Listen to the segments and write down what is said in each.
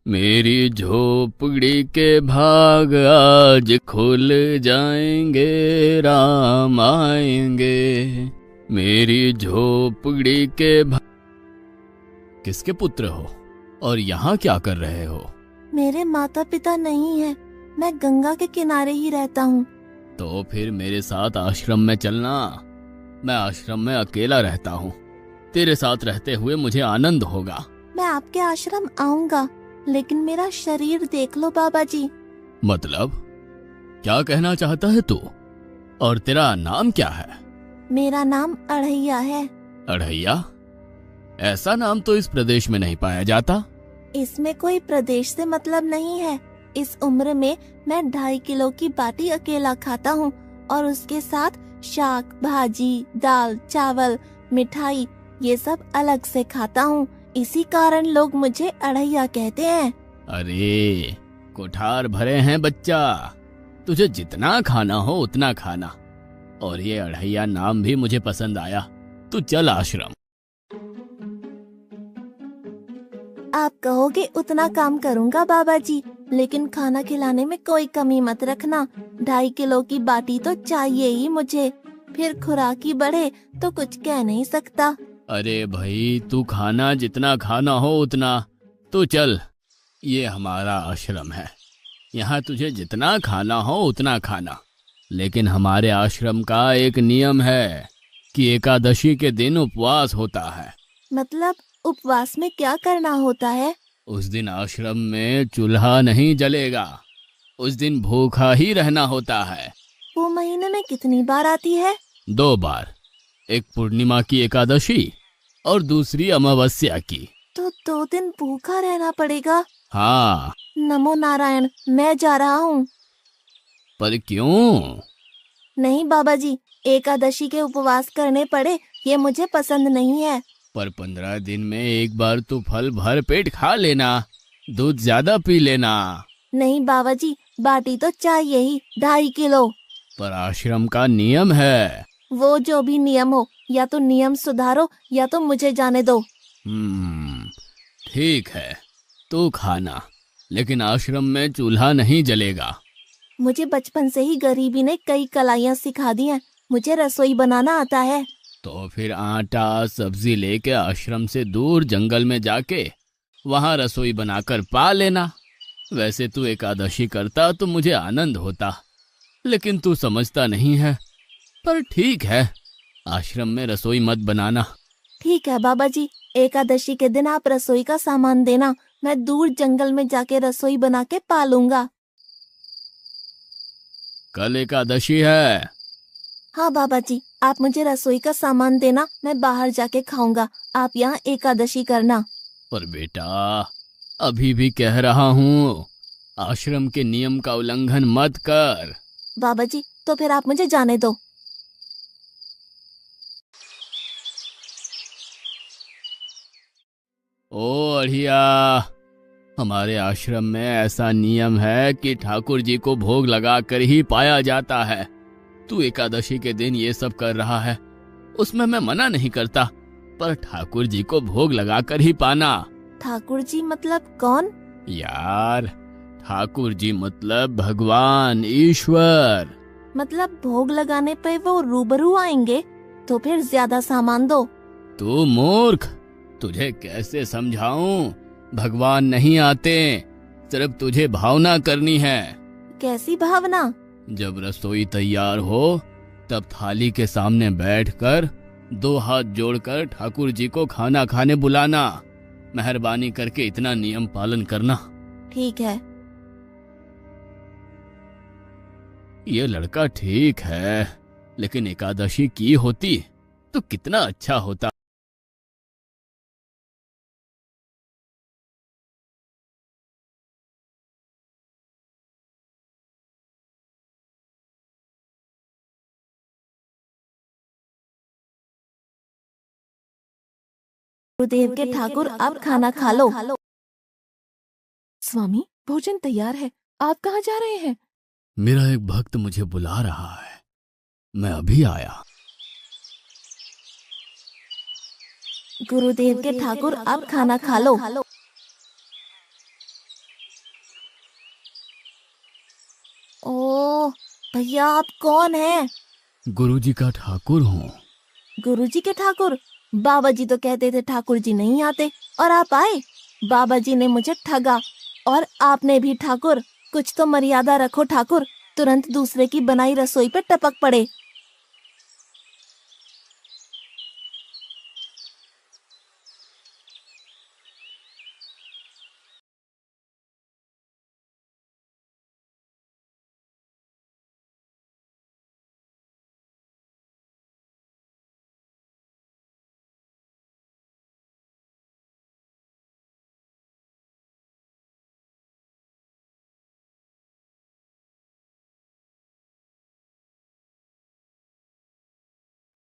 मेरी झोपड़ी के भाग आज खुल जाएंगे, राम आएंगे। मेरी झोपड़ी के भाग। किसके पुत्र हो और यहाँ क्या कर रहे हो? मेरे माता पिता नहीं है, मैं गंगा के किनारे ही रहता हूँ। तो फिर मेरे साथ आश्रम में चलना। मैं आश्रम में अकेला रहता हूँ, तेरे साथ रहते हुए मुझे आनंद होगा। मैं आपके आश्रम आऊंगा, लेकिन मेरा शरीर देख लो बाबा जी। मतलब क्या कहना चाहता है तू? और तेरा नाम क्या है? मेरा नाम अढ़ैया है। अढ़ैया? ऐसा नाम तो इस प्रदेश में नहीं पाया जाता। इसमें कोई प्रदेश से मतलब नहीं है। इस उम्र में मैं 2.5 किलो की बाटी अकेला खाता हूँ और उसके साथ शाक, भाजी, दाल, चावल, मिठाई ये सब अलग से खाता हूँ। इसी कारण लोग मुझे अढ़ैया कहते हैं। अरे कोठार भरे हैं बच्चा, तुझे जितना खाना हो उतना खाना। और ये अढ़ैया नाम भी मुझे पसंद आया। तू चल आश्रम। आप कहोगे उतना काम करूँगा बाबा जी, लेकिन खाना खिलाने में कोई कमी मत रखना। 2.5 किलो की बाटी तो चाहिए ही मुझे, फिर खुराकी बढ़े तो कुछ कह नहीं सकता। अरे भाई, तू खाना जितना खाना हो उतना। तू चल, ये हमारा आश्रम है, यहाँ तुझे जितना खाना हो उतना खाना। लेकिन हमारे आश्रम का एक नियम है कि एकादशी के दिन उपवास होता है। मतलब उपवास में क्या करना होता है? उस दिन आश्रम में चूल्हा नहीं जलेगा, उस दिन भूखा ही रहना होता है। वो महीने में कितनी बार आती है? 2 बार, एक पूर्णिमा की एकादशी और दूसरी अमावस्या की। तो 2 दिन भूखा रहना पड़ेगा। हाँ। नमो नारायण, मैं जा रहा हूँ। पर क्यों? नहीं बाबा जी, एकादशी के उपवास करने पड़े ये मुझे पसंद नहीं है। पर 15 दिन में एक बार तो फल भर पेट खा लेना, दूध ज्यादा पी लेना। नहीं बाबा जी, बाटी तो चाहिए ही 2.5 किलो। पर आश्रम का नियम है। वो जो भी नियम हो, या तो नियम सुधारो या तो मुझे जाने दो। ठीक है, तू खाना, लेकिन आश्रम में चूल्हा नहीं जलेगा। मुझे बचपन से ही गरीबी ने कई कलाइयाँ सिखा दी हैं। मुझे रसोई बनाना आता है। तो फिर आटा सब्जी लेके आश्रम से दूर जंगल में जाके वहां रसोई बनाकर पा लेना। वैसे तू एकादशी करता तो मुझे आनंद होता, लेकिन तू समझता नहीं है। पर ठीक है, आश्रम में रसोई मत बनाना। ठीक है बाबा जी, एकादशी के दिन आप रसोई का सामान देना, मैं दूर जंगल में जाके रसोई बना के पालूंगा। कल एकादशी है। हाँ बाबा जी, आप मुझे रसोई का सामान देना, मैं बाहर जाके खाऊंगा। आप यहाँ एकादशी करना। पर बेटा, अभी भी कह रहा हूँ, आश्रम के नियम का उल्लंघन मत कर। बाबा जी, तो फिर आप मुझे जाने दो। ओ अढ़िया, हमारे आश्रम में ऐसा नियम है कि ठाकुर जी को भोग लगा कर ही पाया जाता है। तू एकादशी के दिन ये सब कर रहा है, उसमें मैं मना नहीं करता, पर ठाकुर जी को भोग लगा कर ही पाना। ठाकुर जी मतलब कौन? यार, ठाकुर जी मतलब भगवान ईश्वर। मतलब भोग लगाने पे वो रूबरू आएंगे? तो फिर ज्यादा सामान दो। तू मूर्ख, तुझे कैसे समझाऊं? भगवान नहीं आते, सिर्फ तुझे भावना करनी है। कैसी भावना? जब रसोई तैयार हो तब थाली के सामने बैठकर 2 हाथ जोड़कर ठाकुर जी को खाना खाने बुलाना। मेहरबानी करके इतना नियम पालन करना। ठीक है। ये लड़का ठीक है, लेकिन एकादशी की होती तो कितना अच्छा होता। गुरुदेव के ठाकुर, आप खाना खा लो। स्वामी, भोजन तैयार है, आप कहाँ जा रहे हैं? मेरा एक भक्त मुझे बुला रहा है, मैं अभी आया। गुरुदेव के ठाकुर, आप खाना खा लो। भैया आप कौन हैं? गुरुजी का ठाकुर हूँ। गुरुजी के ठाकुर? बाबा जी तो कहते थे ठाकुर जी नहीं आते और आप आए। बाबा जी ने मुझे ठगा और आपने भी ठाकुर। कुछ तो मर्यादा रखो ठाकुर, तुरंत दूसरे की बनाई रसोई पे टपक पड़े।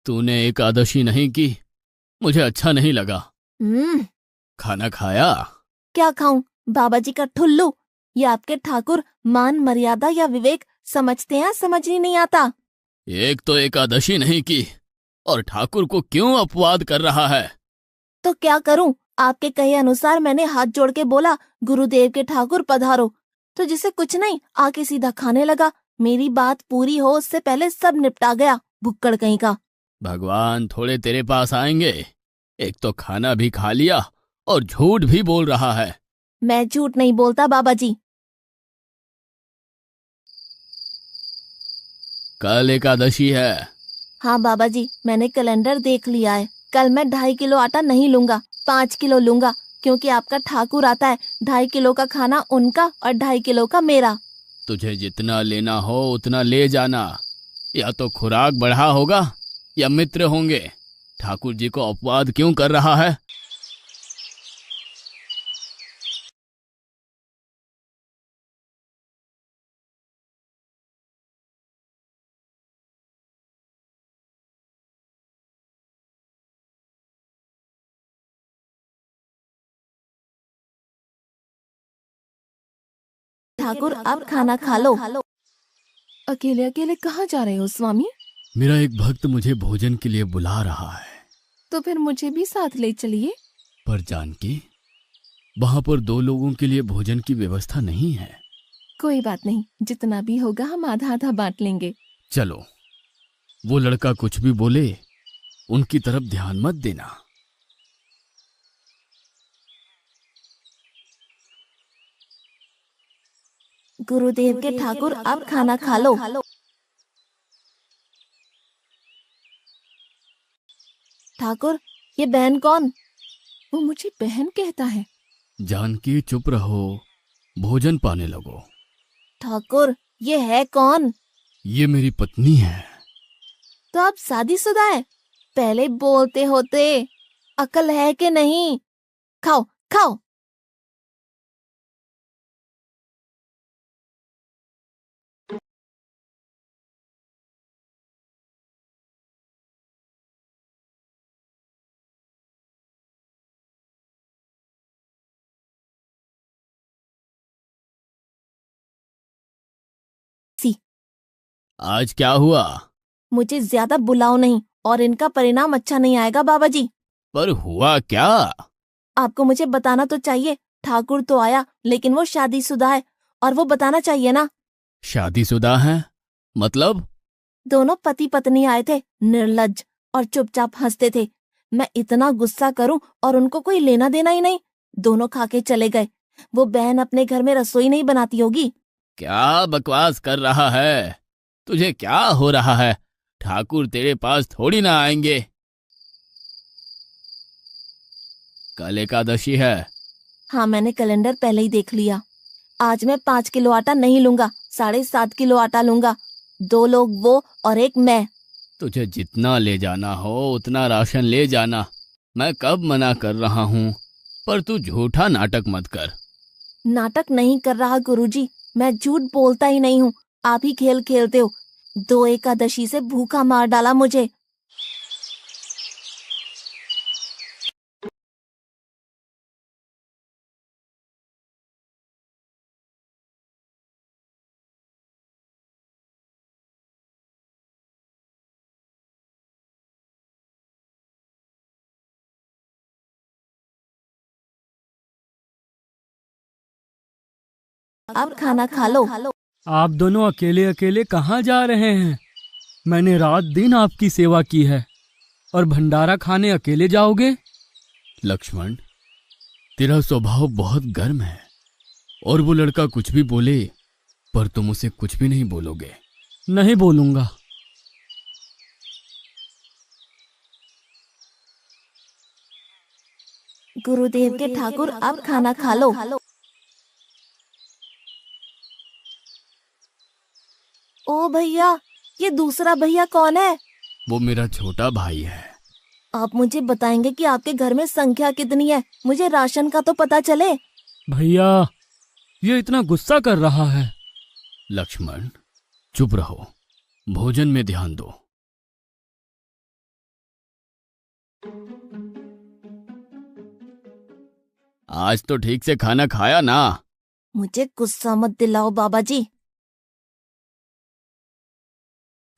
तूने एकादशी नहीं की, मुझे अच्छा नहीं लगा। हम्म। खाना खाया? क्या खाऊं? बाबा जी का ठुल्लू। ये आपके ठाकुर मान मर्यादा या विवेक समझते हैं, समझ ही नहीं आता। एक तो एकादशी नहीं की और ठाकुर को क्यों अपवाद कर रहा है? तो क्या करूं? आपके कहे अनुसार मैंने हाथ जोड़ के बोला, गुरुदेव के ठाकुर पधारो। तो जिसे कुछ नहीं आके सीधा खाने लगा। मेरी बात पूरी हो उससे पहले सब निपटा गया, भुक्कड़ कहीं का। भगवान थोड़े तेरे पास आएंगे। एक तो खाना भी खा लिया और झूठ भी बोल रहा है। मैं झूठ नहीं बोलता बाबा जी। कल एकादशी है। हाँ बाबा जी, मैंने कैलेंडर देख लिया है। कल मैं 2.5 किलो आटा नहीं लूंगा, 5 किलो लूंगा, क्योंकि आपका ठाकुर आता है। 2.5 किलो का खाना उनका और 2.5 किलो का मेरा। तुझे जितना लेना हो उतना ले जाना। या तो खुराक बढ़ा होगा या मित्र होंगे। ठाकुर जी को अपवाद क्यों कर रहा है? ठाकुर अब खाना खा लो। अकेले अकेले कहाँ जा रहे हो स्वामी? मेरा एक भक्त मुझे भोजन के लिए बुला रहा है। तो फिर मुझे भी साथ ले चलिए। पर जानकी, वहां पर 2 लोगों के लिए भोजन की व्यवस्था नहीं है। कोई बात नहीं, जितना भी होगा हम आधा आधा बांट लेंगे। चलो, वो लड़का कुछ भी बोले उनकी तरफ ध्यान मत देना। गुरुदेव के ठाकुर अब खाना खा लो। ठाकुर, ये बहन कौन? वो मुझे बहन कहता है। जानकी चुप रहो, भोजन पाने लगो। ठाकुर, ये है कौन? ये मेरी पत्नी है। तो आप शादीशुदा है? पहले बोलते होते। अकल है कि नहीं? खाओ खाओ। सी, आज क्या हुआ? मुझे ज्यादा बुलाओ नहीं और इनका परिणाम अच्छा नहीं आएगा बाबा जी। पर हुआ क्या? आपको मुझे बताना तो चाहिए। ठाकुर तो आया लेकिन वो शादीशुदा है, और वो बताना चाहिए ना। शादीशुदा है? मतलब? दोनों पति पत्नी आए थे, निर्लज्ज, और चुपचाप हंसते थे। मैं इतना गुस्सा करूं और उनको कोई लेना देना ही नहीं। दोनों खा के चले गए। वो बहन अपने घर में रसोई नहीं बनाती होगी। क्या बकवास कर रहा है? तुझे क्या हो रहा है? ठाकुर तेरे पास थोड़ी ना आएंगे। कल एकादशी है। हाँ, मैंने कैलेंडर पहले ही देख लिया। आज मैं 5 किलो आटा नहीं लूंगा, 7.5 किलो आटा लूंगा। 2 लोग वो और एक मैं। तुझे जितना ले जाना हो उतना राशन ले जाना। मैं कब मना कर रहा हूँ, पर तू झूठा नाटक मत कर। नाटक नहीं कर रहा गुरुजी, मैं झूठ बोलता ही नहीं हूँ। आप ही खेल खेलते हो। 2 एकादशी से भूखा मार डाला मुझे। अब खाना खा लो। आप दोनों अकेले अकेले कहाँ जा रहे हैं? मैंने रात दिन आपकी सेवा की है और भंडारा खाने अकेले जाओगे? लक्ष्मण, तेरा स्वभाव बहुत गर्म है और वो लड़का कुछ भी बोले पर तुम उसे कुछ भी नहीं बोलोगे। नहीं बोलूंगा। गुरुदेव के ठाकुर, अब खाना खा लो। ओ भैया, ये दूसरा भैया कौन है? वो मेरा छोटा भाई है। आप मुझे बताएंगे कि आपके घर में संख्या कितनी है? मुझे राशन का तो पता चले। भैया, ये इतना गुस्सा कर रहा है। लक्ष्मण, चुप रहो, भोजन में ध्यान दो। आज तो ठीक से खाना खाया ना? मुझे गुस्सा मत दिलाओ बाबा जी।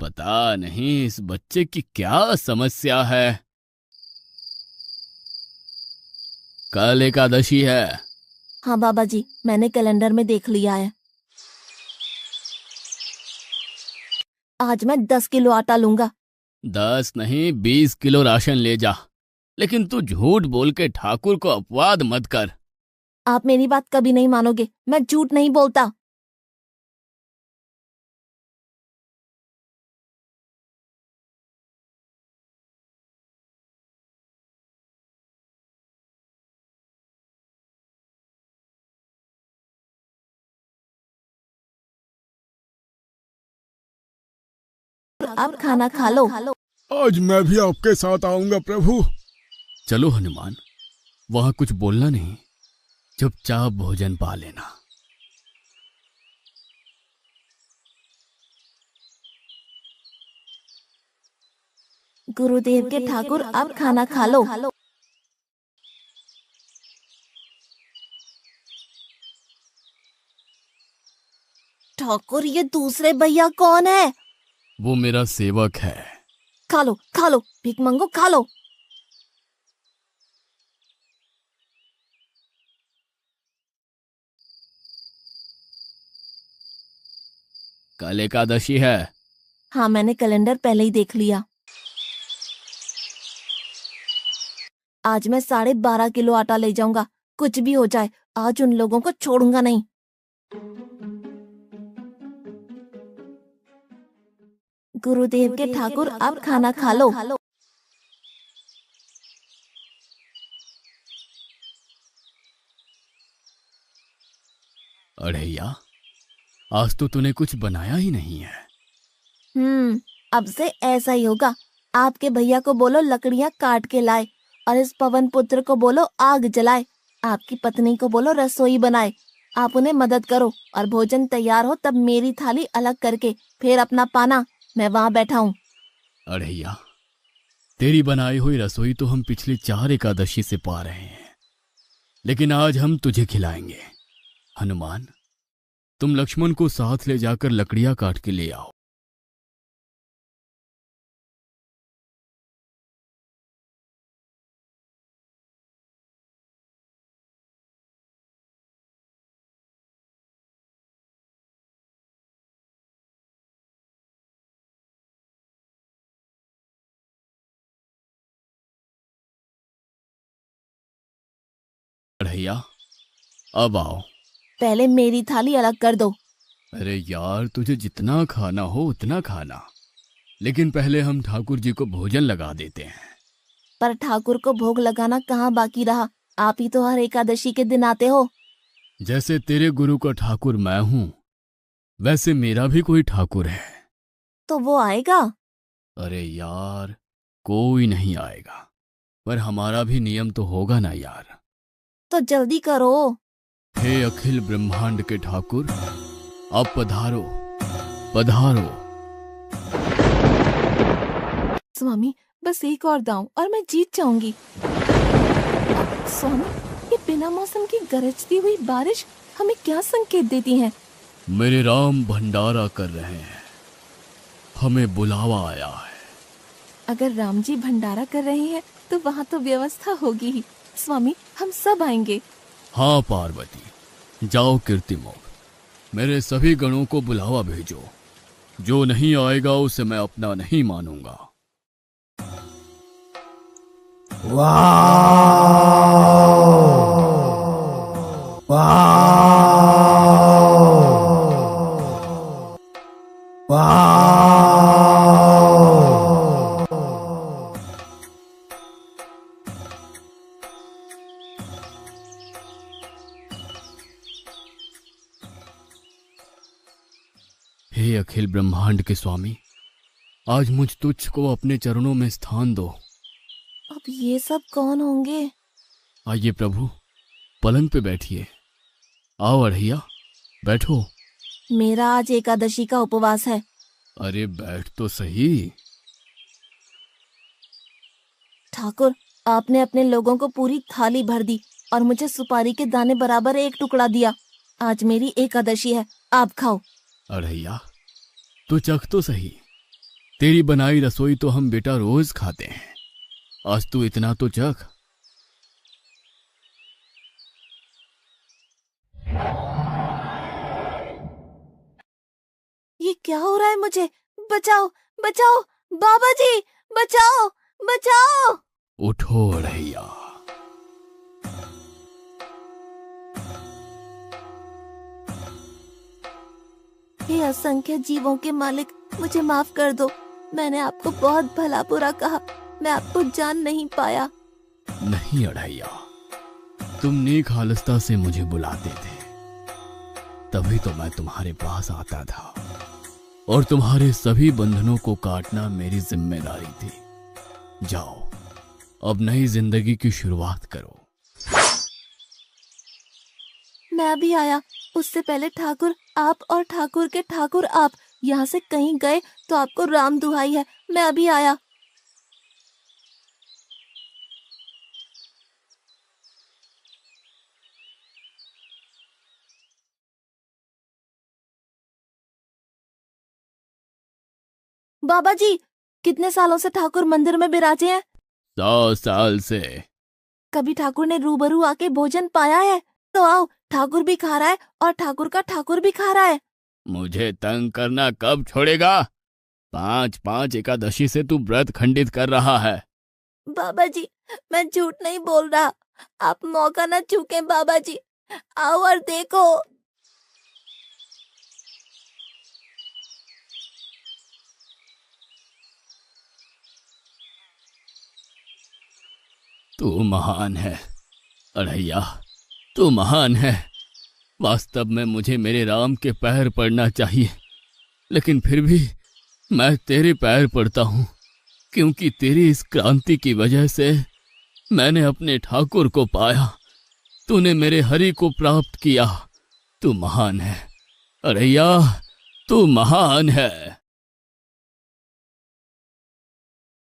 पता नहीं इस बच्चे की क्या समस्या है। कल एकादशी है। हाँ बाबा जी, मैंने कैलेंडर में देख लिया है। आज मैं 10 किलो आटा लूंगा। 10 नहीं 20 किलो राशन ले जा, लेकिन तू झूठ बोल के ठाकुर को अपवाद मत कर। आप मेरी बात कभी नहीं मानोगे, मैं झूठ नहीं बोलता। अब खाना खा लो। आज मैं भी आपके साथ आऊंगा प्रभु। चलो हनुमान, वहां कुछ बोलना नहीं, चुपचाप भोजन पा लेना। गुरुदेव के ठाकुर, अब खाना खा लो। ठाकुर, ये दूसरे भैया कौन है? वो मेरा सेवक है। खा लो, भीख मंगो, खा लो। कल एकादशी है। हाँ, मैंने कैलेंडर पहले ही देख लिया। आज मैं 12.5 किलो आटा ले जाऊंगा। कुछ भी हो जाए, आज उन लोगों को छोड़ूंगा नहीं। गुरुदेव के ठाकुर, अब खाना खा लो। अढ़ैया, आज तो तूने कुछ बनाया ही नहीं है। अब से ऐसा ही होगा। आपके भैया को बोलो लकड़ियां काट के लाए और इस पवन पुत्र को बोलो आग जलाए। आपकी पत्नी को बोलो रसोई बनाए। आप उन्हें मदद करो और भोजन तैयार हो तब मेरी थाली अलग करके फिर अपना पाना, मैं वहां बैठा हूँ। अढ़ैया, तेरी बनाई हुई रसोई तो हम पिछली 4 एकादशी से पा रहे हैं, लेकिन आज हम तुझे खिलाएंगे। हनुमान, तुम लक्ष्मण को साथ ले जाकर लकड़ियां काट के ले आओ। अढ़ैया, अब आओ। पहले मेरी थाली अलग कर दो। अरे यार, तुझे जितना खाना हो उतना खाना, लेकिन पहले हम ठाकुर जी को भोजन लगा देते हैं। पर ठाकुर को भोग लगाना कहाँ बाकी रहा? आप ही तो हर एकादशी के दिन आते हो। जैसे तेरे गुरु का ठाकुर मैं हूं, वैसे मेरा भी कोई ठाकुर है। तो वो आएगा? अरे यार, कोई नहीं आएगा, पर हमारा भी नियम तो होगा ना यार। तो जल्दी करो। हे अखिल ब्रह्मांड के ठाकुर, अब पधारो पधारो। स्वामी, बस एक और दांव और मैं जीत जाऊंगी। स्वामी, ये बिना मौसम की गरजती हुई बारिश हमें क्या संकेत देती है? मेरे राम भंडारा कर रहे हैं, हमें बुलावा आया है। अगर राम जी भंडारा कर रहे हैं तो वहाँ तो व्यवस्था होगी ही। स्वामी, हम सब आएंगे। हाँ पार्वती, जाओ कीर्तिमुख, मेरे सभी गणों को बुलावा भेजो। जो नहीं आएगा उसे मैं अपना नहीं मानूंगा। हे अखिल ब्रह्मांड के स्वामी, आज मुझ तुच्छ को अपने चरणों में स्थान दो। अब ये सब कौन होंगे? आइए प्रभु, पलंग पे बैठिए। आओ अढ़ैया, बैठो। मेरा आज एकादशी का उपवास है। अरे बैठ तो सही। ठाकुर, आपने अपने लोगों को पूरी थाली भर दी और मुझे सुपारी के दाने बराबर एक टुकड़ा दिया। आज मेरी एकादशी है, आप खाओ। अढ़ैया, तू चख तो सही। तेरी बनाई रसोई तो हम बेटा रोज खाते हैं, आज तू इतना तो चख। ये क्या हो रहा है मुझे? बचाओ बचाओ, बाबा जी बचाओ बचाओ। उठो अढ़ैया। हे असंख्य जीवों के मालिक, मुझे माफ कर दो। मैंने आपको बहुत भला बुरा कहा, मैं आपको जान नहीं पाया। नहीं अढ़ैया, तुम नेक हालस्ता से मुझे बुलाते थे, तभी तो मैं तुम्हारे पास आता था, और तुम्हारे सभी बंधनों को काटना मेरी जिम्मेदारी थी। जाओ, अब नई जिंदगी की शुरुआत करो। मैं भी आया। उससे पहले ठाकुर आप और ठाकुर के ठाकुर आप यहाँ से कहीं गए तो आपको राम दुहाई है, मैं अभी आया। बाबा जी, कितने सालों से ठाकुर मंदिर में बिराजे हैं? 100 साल से। कभी ठाकुर ने रूबरू आके भोजन पाया है? तो आओ, ठाकुर भी खा रहा है और ठाकुर का ठाकुर भी खा रहा है। मुझे तंग करना कब छोड़ेगा? 5-5 एकादशी से तू व्रत खंडित कर रहा है। बाबा जी, मैं झूठ नहीं बोल रहा, आप मौका न चूकें बाबा जी। आओ और देखो। तू महान है अढ़ैया, तू महान है। वास्तव में मुझे मेरे राम के पैर पड़ना चाहिए, लेकिन फिर भी मैं तेरे पैर पड़ता हूँ, क्योंकि तेरी इस क्रांति की वजह से मैंने अपने ठाकुर को पाया। तूने मेरे हरि को प्राप्त किया। तू महान है अढ़ैया, तू महान है।